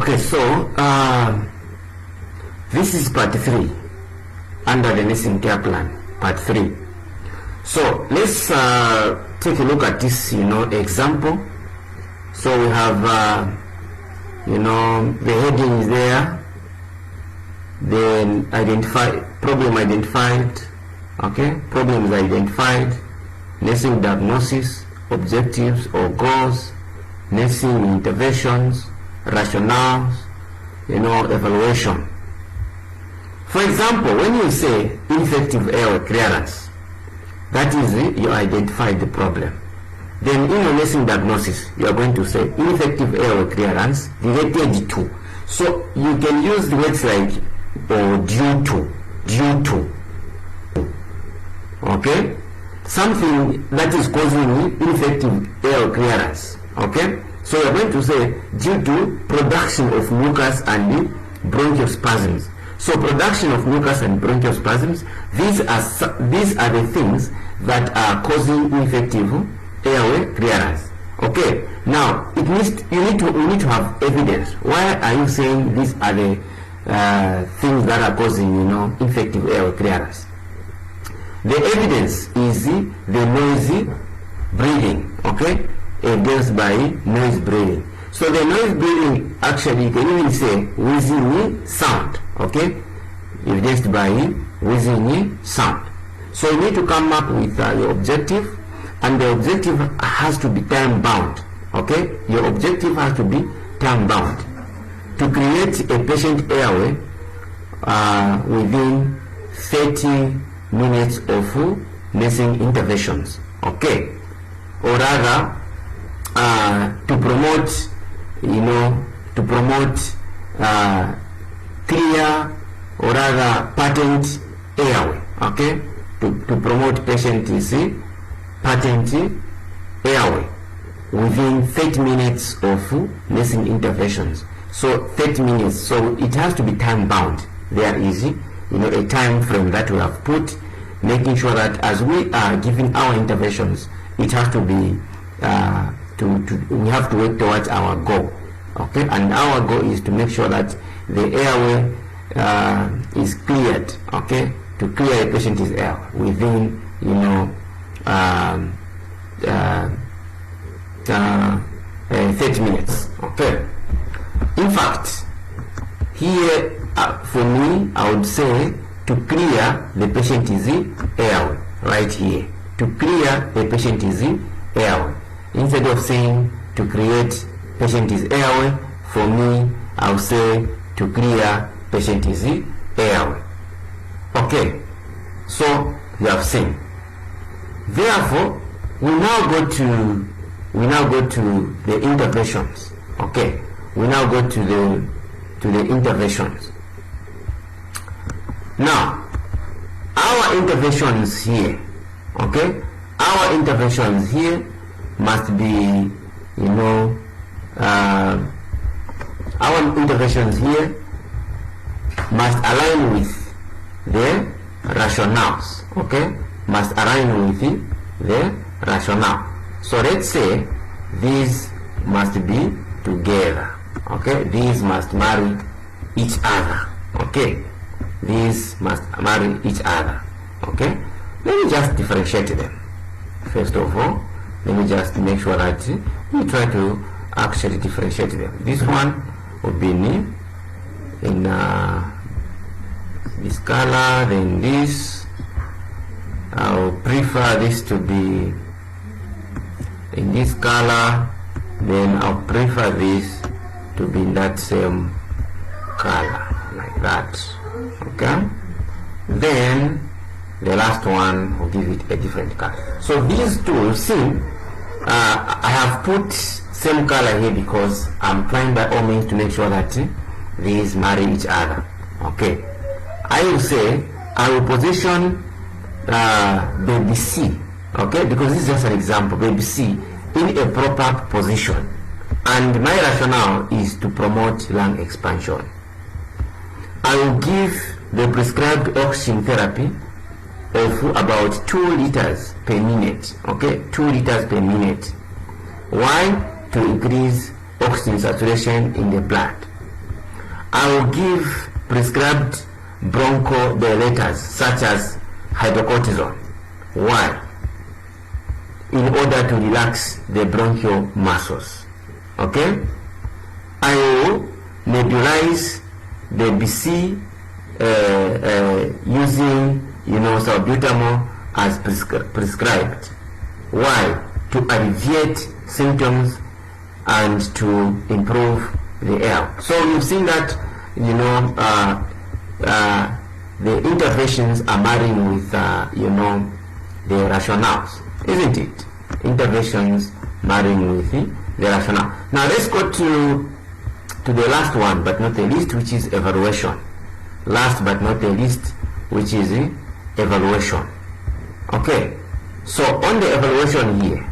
Okay, so this is part 3 under the nursing care plan, part 3. So let's take a look at this, example. So we have, the heading is there, then problem identified, okay, problems identified, nursing diagnosis, objectives or goals, nursing interventions, rationales, evaluation. For example, when you say ineffective airway clearance, that is, you identified the problem. Then in your nursing diagnosis, you are going to say ineffective airway clearance related to. So you can use the words like due to. Okay? Something that is causing ineffective airway clearance. Okay? So you are going to say due to production of mucus and bronchospasms. So production of mucus and bronchospasms, these are the things that are causing ineffective airway clearance. Okay. Now we need to have evidence. Why are you saying these are the things that are causing ineffective airway clearance? The evidence is the noisy breathing. Okay, against by noise breathing. So the noise breathing, actually you can even say wheezing sound. Okay, evidenced by wheezing sound. So you need to come up with your objective, and the objective has to be time bound. Okay, your objective has to be time bound to create a patient airway within 30 minutes of nursing interventions. Okay, or rather to promote clear or rather patent airway. Okay, to promote patient patent airway within 30 minutes of nursing interventions. So 30 minutes, so it has to be time bound. There is a time frame that we have put, making sure that as we are giving our interventions, it has to be we have to work towards our goal. Okay, and our goal is to make sure that the airway is cleared. Okay, to clear a patient's air within 30 minutes. Okay. In fact, here for me, I would say to clear the patient's airway right here. To clear a patient's airway, instead of saying to create patient's airway, for me, I would say to clear patient's airway. Okay, so you have seen. Therefore, we now go to the interventions. Okay, we now go to the interventions. Now, our interventions here. Okay, our interventions here must be, our interventions here must align with the rationales. Okay, must align with the rationale. So let's say these must be together. Okay, these must marry each other. Okay, these must marry each other. Okay, let me just differentiate them. First of all, let me just make sure that we try to actually differentiate them. This one would be in this color, then this. I would prefer this to be in this color, then I'll prefer this to be in that same color, like that. Okay, then the last one will give it a different color. So these two, see, I have put same color here because I'm trying by all means to make sure that these marry each other. Okay, I will say I will position baby C, okay, because this is just an example, baby C in a proper position, and my rationale is to promote lung expansion. I will give the prescribed oxygen therapy of about 2 liters per minute. Okay, 2 liters per minute. Why? To increase oxygen saturation in the blood. I will give prescribed bronchodilators such as hydrocortisone. Why? In order to relax the bronchial muscles. Okay? I will nebulize the BC using salbutamol as prescribed. Why? To alleviate symptoms and to improve the air. So you've seen that the interventions are marrying with the rationales, isn't it? Interventions marrying with the rationale. Now let's go to the last one but not the least, which is evaluation. Last but not the least, which is evaluation. Okay, so on the evaluation here,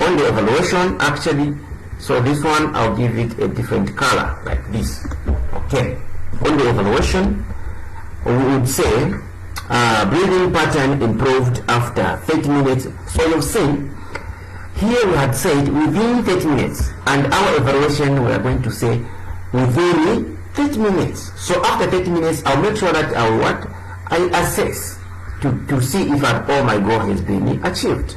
on the evaluation actually, so this one I'll give it a different color like this. Okay, on the evaluation we would say breathing pattern improved after 30 minutes. So you've seen here we had said within 30 minutes, and our evaluation we are going to say within 30 minutes. So after 30 minutes I'll make sure that I assess to see if at all my goal has been achieved.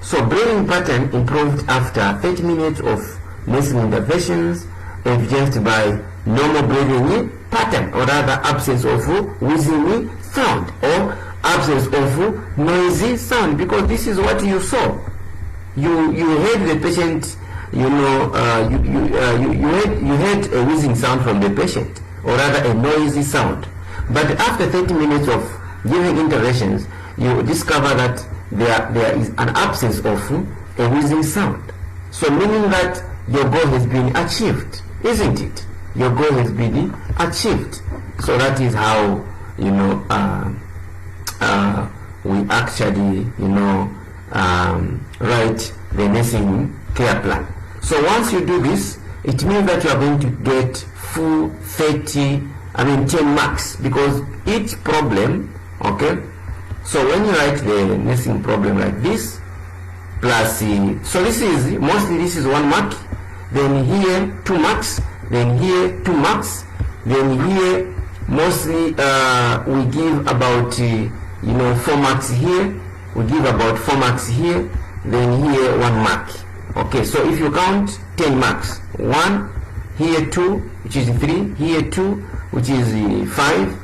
So breathing pattern improved after 30 minutes of nursing interventions evidenced by normal breathing pattern, or rather absence of wheezing sound or absence of noisy sound, because this is what you saw. You heard the patient, you heard a wheezing sound from the patient, or rather a noisy sound. But after 30 minutes of giving interventions, you discover that there is an absence of a wheezing sound. So meaning that your goal has been achieved, isn't it? Your goal has been achieved. So that is how we actually write the nursing care plan. So once you do this, it means that you are going to get full 10 marks, because each problem, okay, so when you write the nursing problem like this plus so this is mostly, this is 1 mark, then here 2 marks, then here 2 marks, then here mostly we give about 4 marks here, we give about 4 marks here, then here 1 mark. Okay, so if you count 10 marks, 1, here 2, which is 3, here 2, which is 5,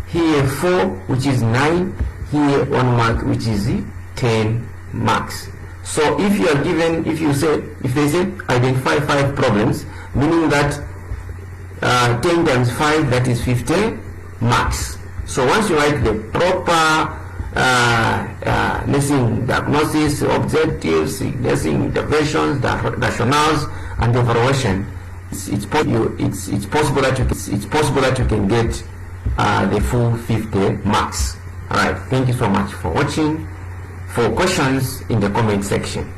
here 4, which is 9, here 1 mark, which is 10 marks. So if you are given, if they say identify 5 problems, meaning that 10 times 5, that is 50 marks. So once you write the proper nursing diagnosis, objectives, nursing interventions, the rationales, and the evaluation, it's possible that you can get the full 50 marks. Alright, thank you so much for watching. For questions in the comment section.